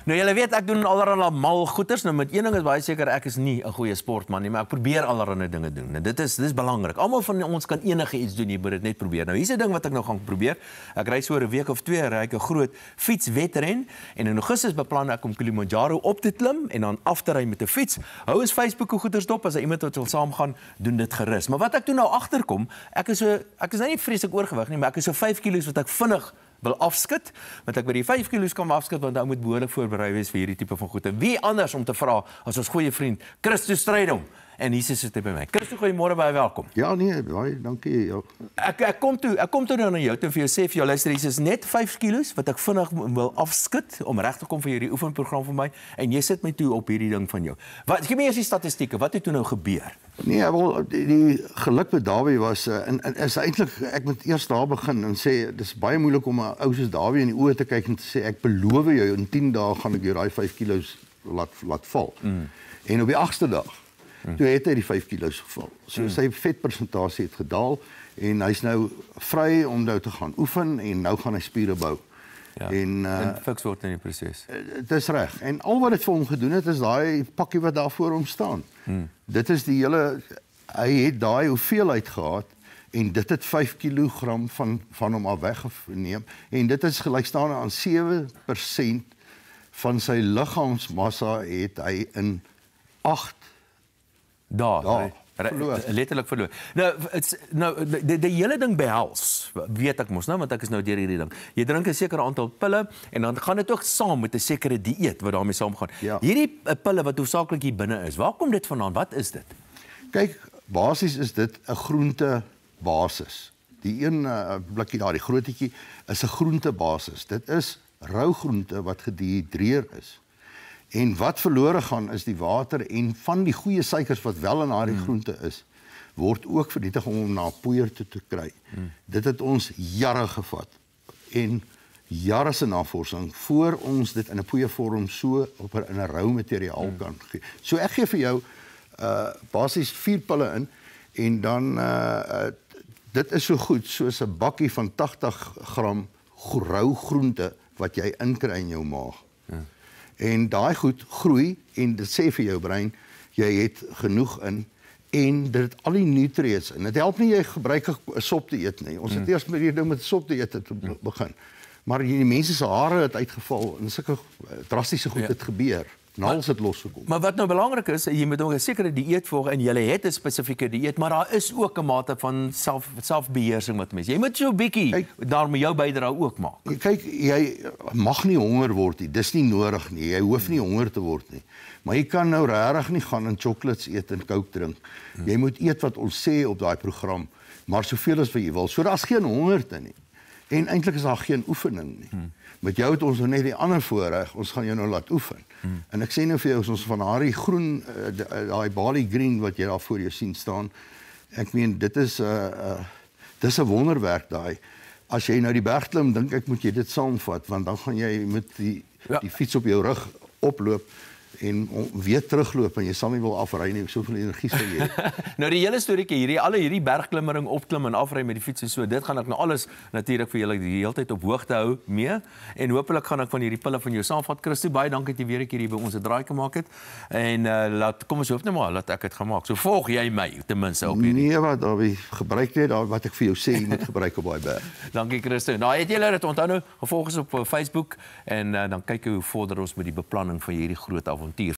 Nou julle weet ek doen allerlei mal goeters. Nou met een ding is baie seker ek is nie 'n goeie sportman nie, maar ek probeer allerlei dinge doen. En dit is belangrik. Almal van ons kan enige iets doen, jy moet dit net probeer. Nou hier's 'n ding wat ek nou gaan probeer. Ek ry so 'n week of 2 ry ek 'n groot fietswedren en in Augustus beplan ek om Kilimanjaro op te klim en dan af te ry met 'n fiets. Hou is Facebook goeters dop as iemand wat wil saamgaan, doen dit gerus. Maar wat ek toe nou agterkom, ek is nou nie vreeslik oorgewig nie, maar ek is so 5 kilos wat ek vinnig wil afskit, want ek by die 5 kilos kan afskit, want ou moet behoorlik voorberei wees vir hierdie tipe van goed. En wie anders om te vra as ons goeie vriend Christo Strydom. En hier sit hy by my. Christo, goeiemôre, baie welkom. Ja nee, baie dankie. Ja. Ek kom toe nou na jou toe vir jou sê vir jou luister, hier is net 5 kilos wat ek vinnig wil afskit om reg te kom vir hierdie oefenprogram vir my en jy sit my toe op hierdie ding van jou. Wat gee my eers die statistieke, wat het toe nou gebeur? Nee, wel die geluk met Dawie was en is eintlik ek moet eers daar begin en sê dis baie moeilik om 'n ou soos Dawie in die oë te kyk en te sê ek beloof jou in 10 dae gaan ek jou daai 5 kilos laat val. En op die 8ste dag toe het hy die 5 kilos geval. So sy vetpersentasie het gedaal en hy's nou vry om nou te gaan oefen en nou gaan hy spiere bou. Ja, en fiks word in die proses. Dit is reg. En al wat dit vir hom gedoen het is daai pakkie wat daar voor hom staan. Dit is die hele hy het daai hoeveelheid gehad en dit het 5 kilogram van hom af weggeneem en dit is gelykstaande aan 7% van sy liggaamsmassa het hy in 8 dae letterlik verloor. Nou die hele ding behels, weet ek mos nou, want ek is nou deur hierdie ding. Jy drink 'n sekere aantal pille en dan gaan dit ook saam met 'n sekere dieet wat daarmee saamgaan. Ja. Hierdie pille wat hoofsaaklik hier binne is, waar kom dit vandaan? Wat is dit? Kyk, basies is dit 'n groente basis. Die een blikkie daar, die grootetjie, is 'n groente basis. Dit is rou groente wat gedehidreer is. En wat verlore gaan is die water en van die goeie suikers wat wel in daardie groente is, word ook vernietig om hom na poeier toe te kry. Dit het ons jare gevat en jare se navorsing voor ons dit in 'n poeiervorm so op in 'n rou materiaal kan gee. So ek gee vir jou basies 4 pille in en dan dit is so goed soos 'n bakkie van 80 gram rou groente wat jy inkry in jou maag. En daai goed groei en dit sê vir jou brein, jy het genoeg in en dit het al die nutriënte in. Dit help nie jy gebruik 'n sopdieet nie. Ons het eers met hierdie ding met sopdieet te begin. Maar die mense se hare het uitgeval en sulke drastiese goed het gebeur. Nals het losgekom. Maar wat nou belangrik is, jy moet ook 'n sekere dieet volg en jy het 'n spesifieke dieet, maar daar is ook 'n mate van selfbeheersing wat mense. Jy moet so 'n bietjie daarmee jou bydrae ook maak. Kyk, jy mag nie honger word nie. Dis nie nodig nie. Jy hoef nie honger te word nie. Maar jy kan nou regtig nie gaan en chocolates eet en Coke drink. Jy moet eet wat ons sê op daai program, maar soveel as wat jy wil. So daar's geen hongerte nie. En eintlik is daar geen oefening nie. Met jou het ons nou net die ander voorreg, ons gaan jou nou laat oefen. En ek sê nou vir jou, as ons van daai groen, daai Bali green wat jy daar voor jou sien staan, ek meen, dit is 'n wonderwerk daai. As jy nou die berg klim, dink ek moet jy dit saamvat, want dan gaan jy met die fiets op jou rug oploop en weer terugloop en jy sal nie wil afry nie, soveel energie sal jy. Nou die hele storieetjie hierdie bergklimmering, opklim en afry met die fiets en so, dit gaan ek nou alles natuurlik vir julle die hele tyd op hoogte hou mee en hopelik gaan ek van hierdie pille van jou saamvat. Christo, baie dankie dat jy weer 'n keer hier by ons 'n draai gemaak het. En kom ons hoop net maar laat ek dit gaan maak. So volg jy my ten minste op hierdie. Nee, wat Dawie, gebruik net wat ek vir jou sê, jy moet gebruik op daai berg. Dankie Christo. Nou het julle dit onthou nou, gevolg ons op Facebook en dan kyk hoe vorder ons met die beplanning van hierdie groot avontuur.